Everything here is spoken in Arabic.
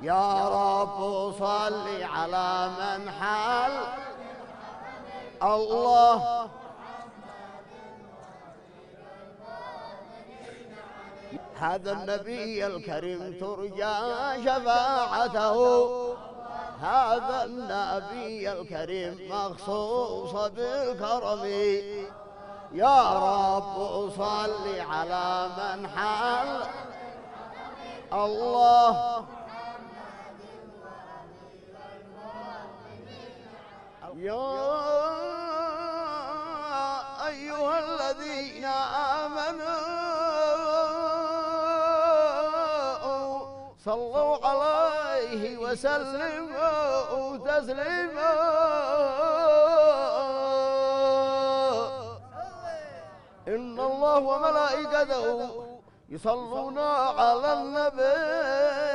يا رب صل على من حال الله. هذا النبي الكريم ترجى شفاعته، هذا النبي الكريم مخصوص بالكرم. يا رب صل على من حال الله. يا أيها الذين آمنوا صلوا عليه وسلموا تسليما. إن الله وملائكته يصلون على النبي